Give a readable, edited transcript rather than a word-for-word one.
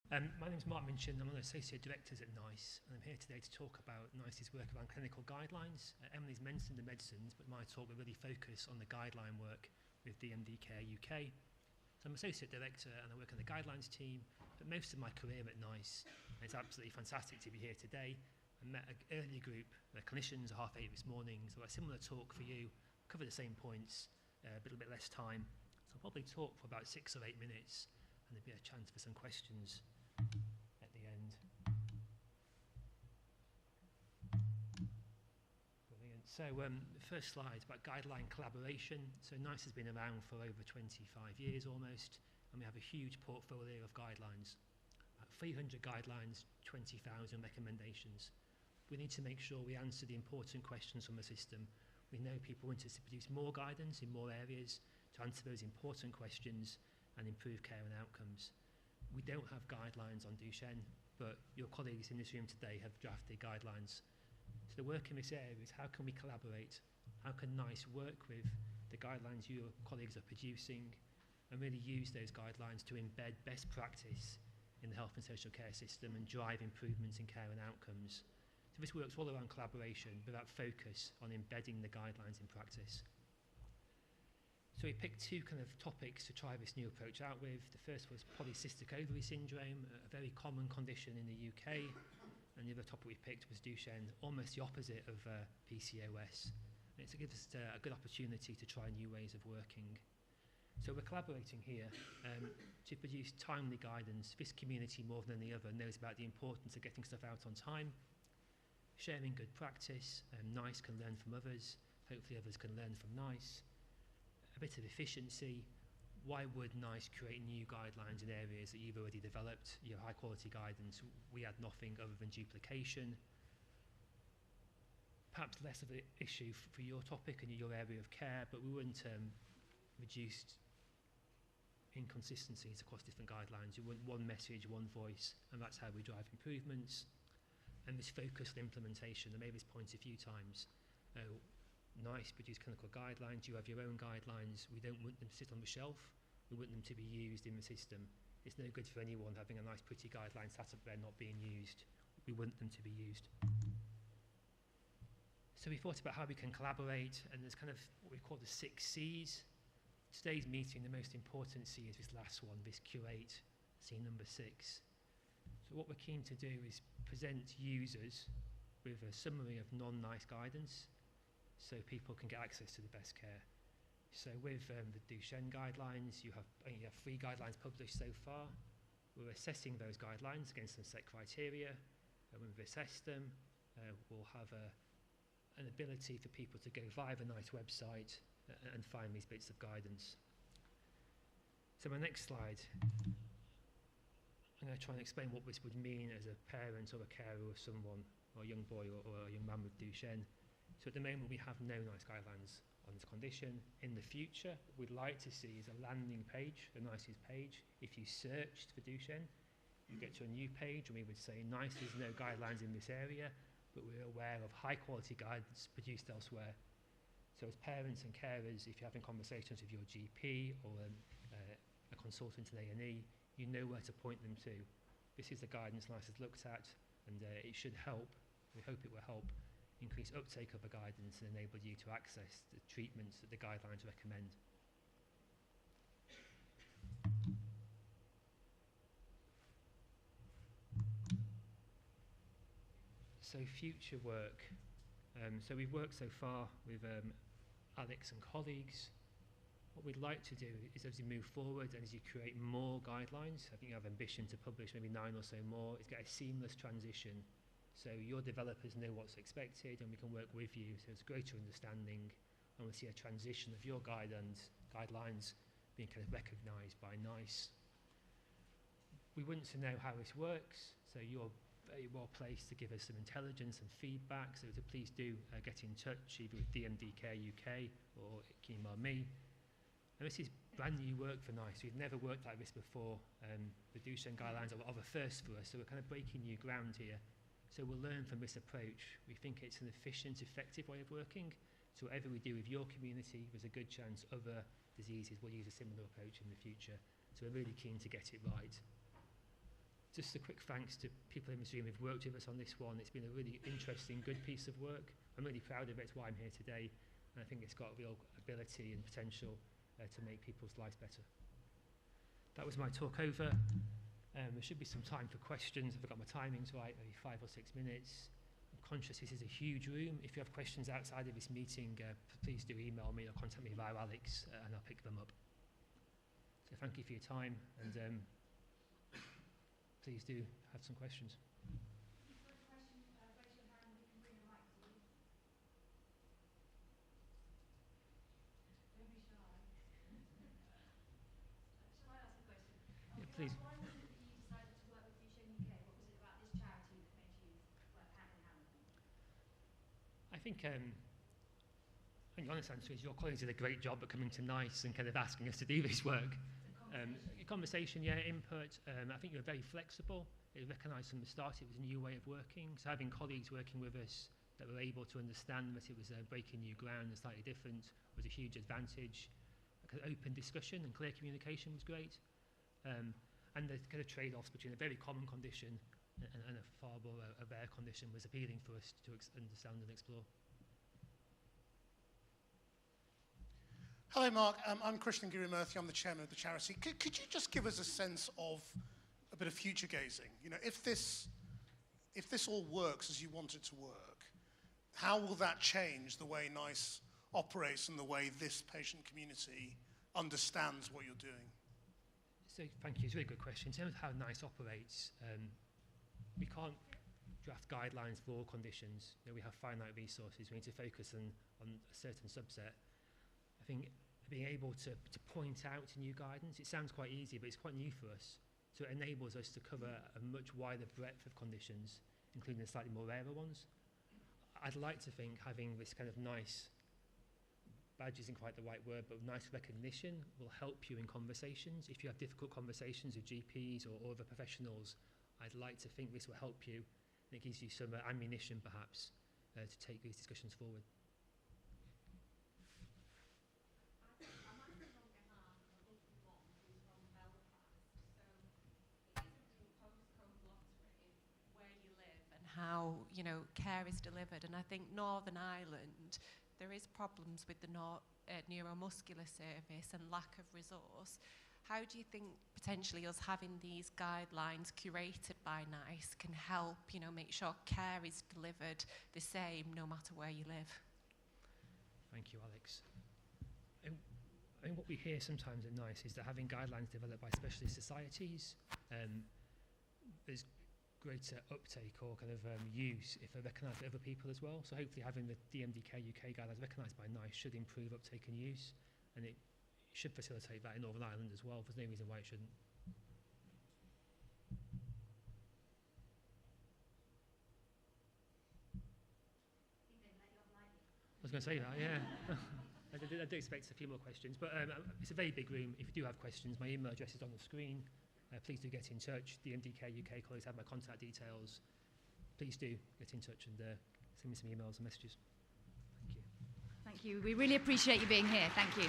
My name is Minchen. I'm one of the Associate Directors at NICE, and I'm here today to talk about NICE's work around clinical guidelines. Emily's mentioned the medicines, but my talk will really focus on the guideline work with DMD Care UK. So I'm Associate Director and I work on the guidelines team, but most of my career at NICE, and it's absolutely fantastic to be here today. I met an early group, the clinicians at 8:30 this morning, so a similar talk for you, cover the same points, a little bit less time. So I'll probably talk for about 6 or 8 minutes, and there'll be a chance for some questions at the end. Brilliant. So the first slide about guideline collaboration. So NICE has been around for over 25 years almost, and we have a huge portfolio of guidelines. 300 guidelines, 20,000 recommendations. We need to make sure we answer the important questions from the system. We know people want us to produce more guidance in more areas to answer those important questions and improve care and outcomes. We don't have guidelines on Duchenne, but your colleagues in this room today have drafted guidelines. So the work in this area is how can we collaborate? How can NICE work with the guidelines your colleagues are producing and really use those guidelines to embed best practice in the health and social care system and drive improvements in care and outcomes. So this works all around collaboration, but that focus on embedding the guidelines in practice. So we picked two kind of topics to try this new approach out with. The first was polycystic ovary syndrome, a very common condition in the UK. And the other topic we picked was Duchenne, almost the opposite of PCOS. And it gives us a good opportunity to try new ways of working. So we're collaborating here to produce timely guidance. This community, more than any other, knows about the importance of getting stuff out on time, sharing good practice. NICE can learn from others. Hopefully others can learn from NICE. A bit of efficiency. Why would NICE create new guidelines in areas that you've already developed? You have high quality guidance. We had nothing other than duplication. Perhaps less of an issue for your topic and your area of care, but we wouldn't reduce inconsistencies across different guidelines. You want one message, one voice, and that's how we drive improvements. And this focused implementation, I made this point a few times. NICE produce clinical guidelines, you have your own guidelines. We don't want them to sit on the shelf, we want them to be used in the system. It's no good for anyone having a nice pretty guideline sat up there not being used. We want them to be used. So we thought about how we can collaborate, and there's kind of what we call the 6 C's. Today's meeting, the most important C is this last one, this curate, C number 6. So what we're keen to do is present users with a summary of non-NICE guidance, so people can get access to the best care. So with the Duchenne guidelines, you have 3 guidelines published so far. We're assessing those guidelines against some set criteria. And when we've assessed them, we'll have an ability for people to go via the NICE website and find these bits of guidance. So my next slide, I'm going to try and explain what this would mean as a parent or a carer of someone, or a young boy or a young man with Duchenne. So at the moment we have no NICE guidelines on this condition. In the future, what we'd like to see is a landing page, a NICE's page. If you searched for Duchenne, you get to a new page and we would say NICE has no guidelines in this area, but we're aware of high quality guidance produced elsewhere. So as parents and carers, if you're having conversations with your GP or a consultant in A&E, you know where to point them to. This is the guidance NICE has looked at, and it should help, we hope it will help, increase uptake of the guidance and enable you to access the treatments that the guidelines recommend. So future work. So we've worked so far with Alex and colleagues. What we'd like to do is as you move forward and as you create more guidelines, I think you have ambition to publish maybe 9 or so more, is get a seamless transition. So your developers know what's expected and we can work with you, so there's greater understanding, and we'll see a transition of your guidelines being kind of recognised by NICE. We want to know how this works, so you're very well placed to give us some intelligence and feedback, so please do get in touch either with DMD Care UK or you can email me. And this is brand new work for NICE. We've never worked like this before. The Duchenne guidelines are a first for us, so we're kind of breaking new ground here. So we'll learn from this approach. We think it's an efficient, effective way of working. So whatever we do with your community, there's a good chance other diseases will use a similar approach in the future. So we're really keen to get it right. just a quick thanks to people in this room who've worked with us on this one. It's been a really interesting, good piece of work. I'm really proud of it. It's why I'm here today. And I think it's got real ability and potential to make people's lives better. That was my talk over. There should be some time for questions. If I've got my timings right, maybe 5 or 6 minutes. I'm conscious this is a huge room. If you have questions outside of this meeting, please do email me or contact me via Alex, and I'll pick them up. So thank you for your time, and please do have some questions. Please. Why was it that you decided to work with Minchen UK? What was it about this charity that made you work hand in hand with them? I think the honest answer is your colleagues did a great job at coming to NICE and kind of asking us to do this work. Conversation, yeah, input. I think you were very flexible. It was recognised from the start it was a new way of working. So having colleagues working with us that were able to understand that it was breaking new ground and slightly different was a huge advantage. Open discussion and clear communication was great. And the kind of trade-offs between a very common condition and a far more a rare condition was appealing for us to understand and explore. Hello, Mark. I'm Krishnan Girimurthy. I'm the chairman of the charity. Could you just give us a sense of a bit of future gazing? You know, if this all works as you want it to work, how will that change the way NICE operates and the way this patient community understands what you're doing? So thank you. It's a really good question. In terms of how NICE operates, we can't draft guidelines for all conditions. You know, we have finite resources. We need to focus on a certain subset. I think being able to point out new guidance, it sounds quite easy, but it's quite new for us. So it enables us to cover a much wider breadth of conditions, including the slightly more rarer ones. I'd like to think having this kind of NICE badge isn't quite the right word, but NICE recognition will help you in conversations. If you have difficult conversations with GPs or other professionals, I'd like to think this will help you, and it gives you some ammunition perhaps to take these discussions forward. How, you know, care is delivered, and I think Northern Ireland, there is problems with the neuromuscular service and lack of resource. How do you think potentially us having these guidelines curated by NICE can help, you know, make sure care is delivered the same no matter where you live? Thank you, Alex. I mean, what we hear sometimes at NICE is that having guidelines developed by specialist societies, there's greater uptake or kind of use if they're recognised by other people as well. So hopefully having the DMD UK guidelines recognised by NICE should improve uptake and use, and it should facilitate that in Northern Ireland as well. There's no reason why it shouldn't. I was going to say that, yeah. I do expect a few more questions, but it's a very big room. If you do have questions, my email address is on the screen. Please do get in touch. The DMD UK colleagues have my contact details. Please do get in touch and send me some emails and messages. Thank you. Thank you. We really appreciate you being here. Thank you.